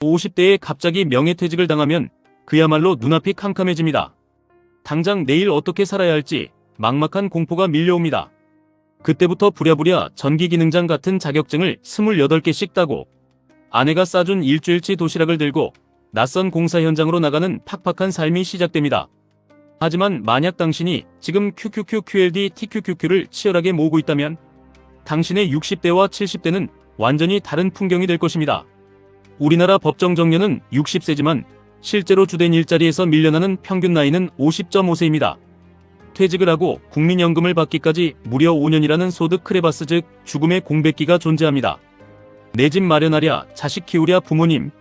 50대에 갑자기 명예퇴직을 당하면 그야말로 눈앞이 캄캄해집니다. 당장 내일 어떻게 살아야 할지 막막한 공포가 밀려옵니다. 그때부터 부랴부랴 전기기능장 같은 자격증을 28개씩 따고 아내가 싸준 일주일치 도시락을 들고 낯선 공사 현장으로 나가는 팍팍한 삶이 시작됩니다. 하지만 만약 당신이 지금 QQQ, QLD, TQQQ를 치열하게 모으고 있다면 당신의 60대와 70대는 완전히 다른 풍경이 될 것입니다. 우리나라 법정 정년은 60세지만 실제로 주된 일자리에서 밀려나는 평균 나이는 50.5세입니다. 퇴직을 하고 국민연금을 받기까지 무려 5년이라는 소득 크레바스, 즉 죽음의 공백기가 존재합니다. 내 집 마련하랴, 자식 키우랴, 부모님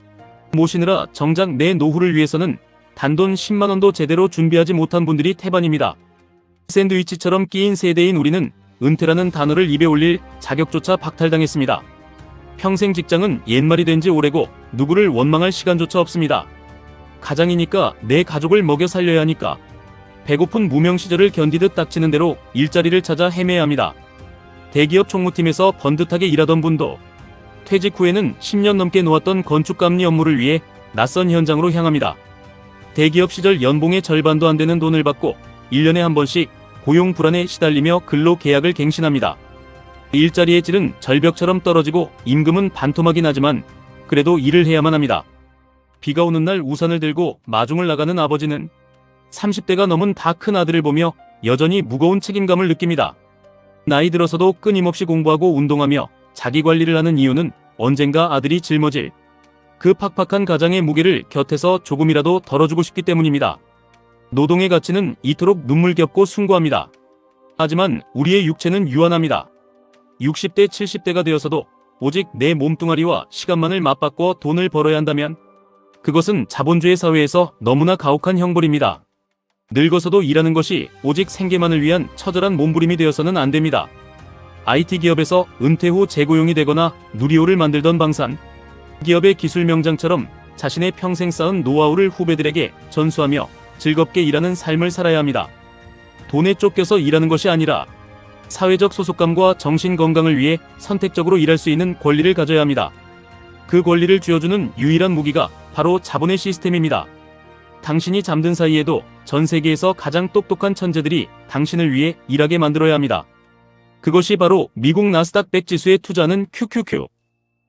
모시느라 정작 내 노후를 위해서는 단돈 10만원도 제대로 준비하지 못한 분들이 태반입니다. 샌드위치처럼 끼인 세대인 우리는 은퇴라는 단어를 입에 올릴 자격조차 박탈당했습니다. 평생 직장은 옛말이 된 지 오래고 누구를 원망할 시간조차 없습니다. 가장이니까 내 가족을 먹여 살려야 하니까 배고픈 무명 시절을 견디듯 닥치는 대로 일자리를 찾아 헤매야 합니다. 대기업 총무팀에서 번듯하게 일하던 분도 퇴직 후에는 10년 넘게 놓았던 건축감리 업무를 위해 낯선 현장으로 향합니다. 대기업 시절 연봉의 절반도 안 되는 돈을 받고 1년에 한 번씩 고용 불안에 시달리며 근로 계약을 갱신합니다. 일자리의 질은 절벽처럼 떨어지고 임금은 반토막이 나지만 그래도 일을 해야만 합니다. 비가 오는 날 우산을 들고 마중을 나가는 아버지는 30대가 넘은 다 큰 아들을 보며 여전히 무거운 책임감을 느낍니다. 나이 들어서도 끊임없이 공부하고 운동하며 자기 관리를 하는 이유는 언젠가 아들이 짊어질 그 팍팍한 가장의 무게를 곁에서 조금이라도 덜어주고 싶기 때문입니다. 노동의 가치는 이토록 눈물겹고 숭고합니다. 하지만 우리의 육체는 유한합니다. 60대, 70대가 되어서도 오직 내 몸뚱아리와 시간만을 맞바꿔 돈을 벌어야 한다면 그것은 자본주의 사회에서 너무나 가혹한 형벌입니다. 늙어서도 일하는 것이 오직 생계만을 위한 처절한 몸부림이 되어서는 안 됩니다. IT 기업에서 은퇴 후 재고용이 되거나 누리호를 만들던 방산 기업의 기술 명장처럼 자신의 평생 쌓은 노하우를 후배들에게 전수하며 즐겁게 일하는 삶을 살아야 합니다. 돈에 쫓겨서 일하는 것이 아니라 사회적 소속감과 정신 건강을 위해 선택적으로 일할 수 있는 권리를 가져야 합니다. 그 권리를 쥐어주는 유일한 무기가 바로 자본의 시스템입니다. 당신이 잠든 사이에도 전 세계에서 가장 똑똑한 천재들이 당신을 위해 일하게 만들어야 합니다. 그것이 바로 미국 나스닥 100 지수에 투자하는 QQQ,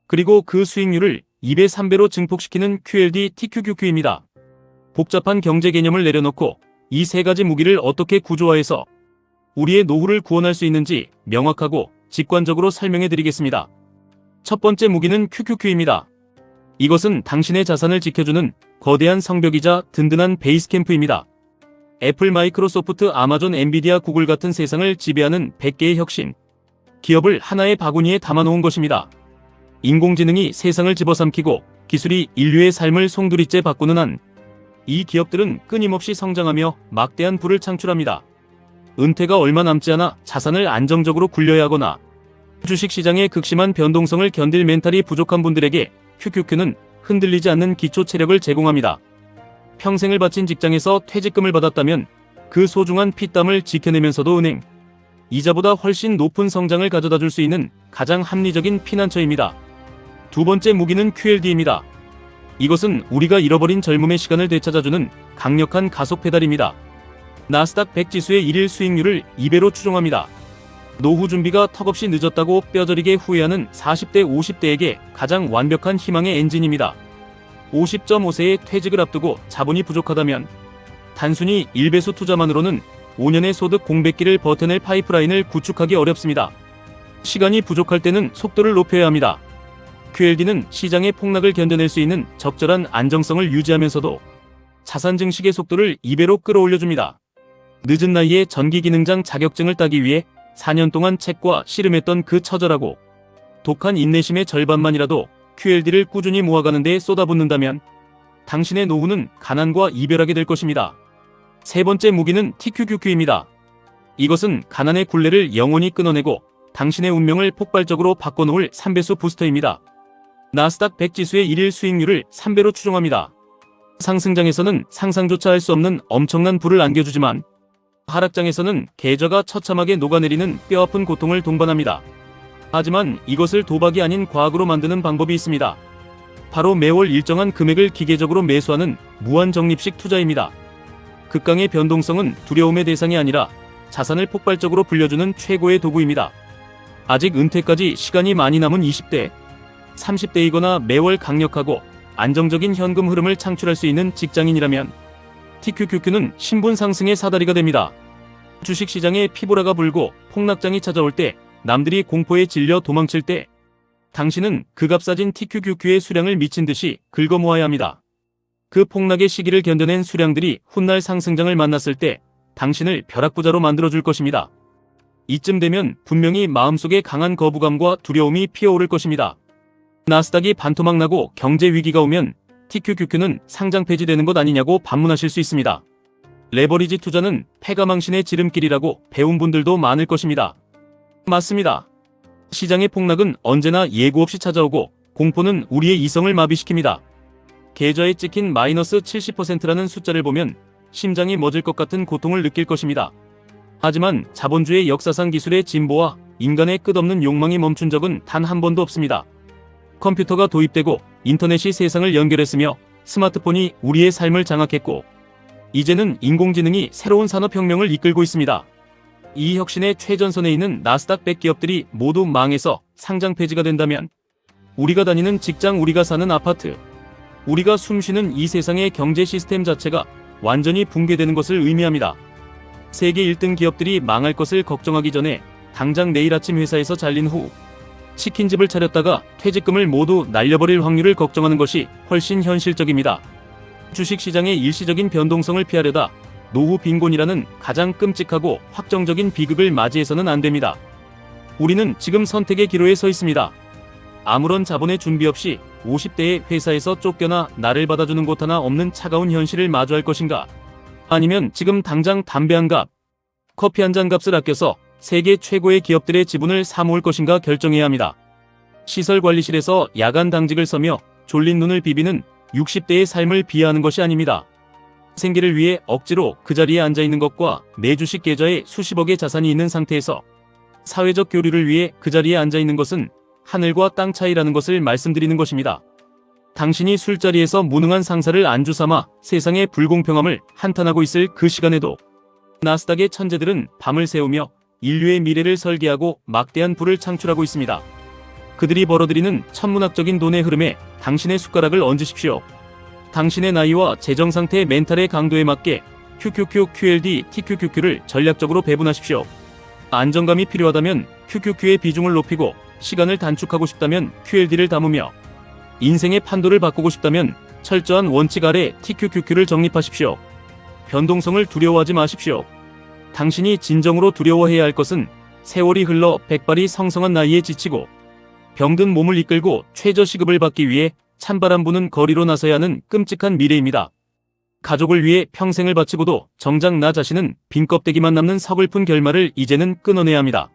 그리고 그 수익률을 2배, 3배로 증폭시키는 QLD, TQQQ입니다. 복잡한 경제 개념을 내려놓고 이 세 가지 무기를 어떻게 구조화해서 우리의 노후를 구원할 수 있는지 명확하고 직관적으로 설명해 드리겠습니다. 첫 번째 무기는 QQQ입니다. 이것은 당신의 자산을 지켜주는 거대한 성벽이자 든든한 베이스 캠프입니다. 애플, 마이크로소프트, 아마존, 엔비디아, 구글 같은 세상을 지배하는 100개의 혁신 기업을 하나의 바구니에 담아놓은 것입니다. 인공지능이 세상을 집어삼키고 기술이 인류의 삶을 송두리째 바꾸는 한 이 기업들은 끊임없이 성장하며 막대한 부를 창출합니다. 은퇴가 얼마 남지 않아 자산을 안정적으로 굴려야 하거나 주식시장의 극심한 변동성을 견딜 멘탈이 부족한 분들에게 QQQ는 흔들리지 않는 기초 체력을 제공합니다. 평생을 바친 직장에서 퇴직금을 받았다면 그 소중한 피땀을 지켜내면서도 은행 이자보다 훨씬 높은 성장을 가져다 줄 수 있는 가장 합리적인 피난처입니다. 두 번째 무기는 QLD입니다. 이것은 우리가 잃어버린 젊음의 시간을 되찾아주는 강력한 가속 페달입니다. 나스닥 100 지수의 1일 수익률을 2배로 추정합니다. 노후 준비가 턱없이 늦었다고 뼈저리게 후회하는 40대, 50대에게 가장 완벽한 희망의 엔진입니다. 50.5세에 퇴직을 앞두고 자본이 부족하다면 단순히 1배수 투자만으로는 5년의 소득 공백기를 버텨낼 파이프라인을 구축하기 어렵습니다. 시간이 부족할 때는 속도를 높여야 합니다. QLD는 시장의 폭락을 견뎌낼 수 있는 적절한 안정성을 유지하면서도 자산 증식의 속도를 2배로 끌어올려줍니다. 늦은 나이에 전기기능장 자격증을 따기 위해 4년 동안 책과 씨름했던 그 처절하고 독한 인내심의 절반만이라도 QLD를 꾸준히 모아가는 데 쏟아붓는다면 당신의 노후는 가난과 이별하게 될 것입니다. 세 번째 무기는 TQQQ입니다. 이것은 가난의 굴레를 영원히 끊어내고 당신의 운명을 폭발적으로 바꿔놓을 3배수 부스터입니다. 나스닥 100 지수의 1일 수익률을 3배로 추정합니다. 상승장에서는 상상조차 할 수 없는 엄청난 부를 안겨주지만 하락장에서는 계좌가 처참하게 녹아내리는 뼈아픈 고통을 동반합니다. 하지만 이것을 도박이 아닌 과학으로 만드는 방법이 있습니다. 바로 매월 일정한 금액을 기계적으로 매수하는 무한적립식 투자입니다. 극강의 변동성은 두려움의 대상이 아니라 자산을 폭발적으로 불려주는 최고의 도구입니다. 아직 은퇴까지 시간이 많이 남은 20대, 30대이거나 매월 강력하고 안정적인 현금 흐름을 창출할 수 있는 직장인이라면 TQQQ는 신분 상승의 사다리가 됩니다. 주식시장에 피보라가 불고 폭락장이 찾아올 때, 남들이 공포에 질려 도망칠 때 당신은 그 값싸진 TQQQ의 수량을 미친 듯이 긁어 모아야 합니다. 그 폭락의 시기를 견뎌낸 수량들이 훗날 상승장을 만났을 때 당신을 벼락부자로 만들어줄 것입니다. 이쯤 되면 분명히 마음속에 강한 거부감과 두려움이 피어오를 것입니다. 나스닥이 반토막 나고 경제 위기가 오면 TQQQ는 상장 폐지되는 것 아니냐고 반문하실 수 있습니다. 레버리지 투자는 패가망신의 지름길이라고 배운 분들도 많을 것입니다. 맞습니다. 시장의 폭락은 언제나 예고 없이 찾아오고 공포는 우리의 이성을 마비시킵니다. 계좌에 찍힌 마이너스 70%라는 숫자를 보면 심장이 멎을 것 같은 고통을 느낄 것입니다. 하지만 자본주의 역사상 기술의 진보와 인간의 끝없는 욕망이 멈춘 적은 단 한 번도 없습니다. 컴퓨터가 도입되고 인터넷이 세상을 연결했으며 스마트폰이 우리의 삶을 장악했고 이제는 인공지능이 새로운 산업혁명을 이끌고 있습니다. 이 혁신의 최전선에 있는 나스닥 100 기업들이 모두 망해서 상장 폐지가 된다면 우리가 다니는 직장, 우리가 사는 아파트, 우리가 숨쉬는 이 세상의 경제 시스템 자체가 완전히 붕괴되는 것을 의미합니다. 세계 1등 기업들이 망할 것을 걱정하기 전에 당장 내일 아침 회사에서 잘린 후 치킨집을 차렸다가 퇴직금을 모두 날려버릴 확률을 걱정하는 것이 훨씬 현실적입니다. 주식시장의 일시적인 변동성을 피하려다 노후 빈곤이라는 가장 끔찍하고 확정적인 비극을 맞이해서는 안 됩니다. 우리는 지금 선택의 기로에 서 있습니다. 아무런 자본의 준비 없이 50대의 회사에서 쫓겨나 나를 받아주는 곳 하나 없는 차가운 현실을 마주할 것인가? 아니면 지금 당장 담배 한 갑, 커피 한 잔 값을 아껴서 세계 최고의 기업들의 지분을 사모을 것인가 결정해야 합니다. 시설관리실에서 야간 당직을 서며 졸린 눈을 비비는 60대의 삶을 비하하는 것이 아닙니다. 생계를 위해 억지로 그 자리에 앉아있는 것과 내 주식 계좌에 수십억의 자산이 있는 상태에서 사회적 교류를 위해 그 자리에 앉아있는 것은 하늘과 땅 차이라는 것을 말씀드리는 것입니다. 당신이 술자리에서 무능한 상사를 안주 삼아 세상의 불공평함을 한탄하고 있을 그 시간에도 나스닥의 천재들은 밤을 새우며 인류의 미래를 설계하고 막대한 부를 창출하고 있습니다. 그들이 벌어들이는 천문학적인 돈의 흐름에 당신의 숟가락을 얹으십시오. 당신의 나이와 재정상태, 멘탈의 강도에 맞게 QQQ, QLD, TQQQ를 전략적으로 배분하십시오. 안정감이 필요하다면 QQQ의 비중을 높이고 시간을 단축하고 싶다면 QLD를 담으며 인생의 판도를 바꾸고 싶다면 철저한 원칙 아래 TQQQ를 정립하십시오. 변동성을 두려워하지 마십시오. 당신이 진정으로 두려워해야 할 것은 세월이 흘러 백발이 성성한 나이에 지치고 병든 몸을 이끌고 최저시급을 받기 위해 찬바람 부는 거리로 나서야 하는 끔찍한 미래입니다. 가족을 위해 평생을 바치고도 정작 나 자신은 빈 껍데기만 남는 서글픈 결말을 이제는 끊어내야 합니다.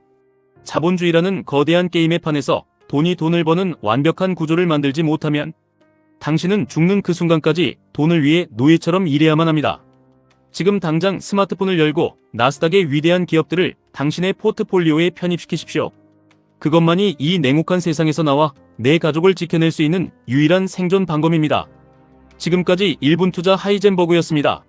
자본주의라는 거대한 게임의 판에서 돈이 돈을 버는 완벽한 구조를 만들지 못하면 당신은 죽는 그 순간까지 돈을 위해 노예처럼 일해야만 합니다. 지금 당장 스마트폰을 열고 나스닥의 위대한 기업들을 당신의 포트폴리오에 편입시키십시오. 그것만이 이 냉혹한 세상에서 나와 내 가족을 지켜낼 수 있는 유일한 생존 방법입니다. 지금까지 1분 투자 하이젠버그였습니다.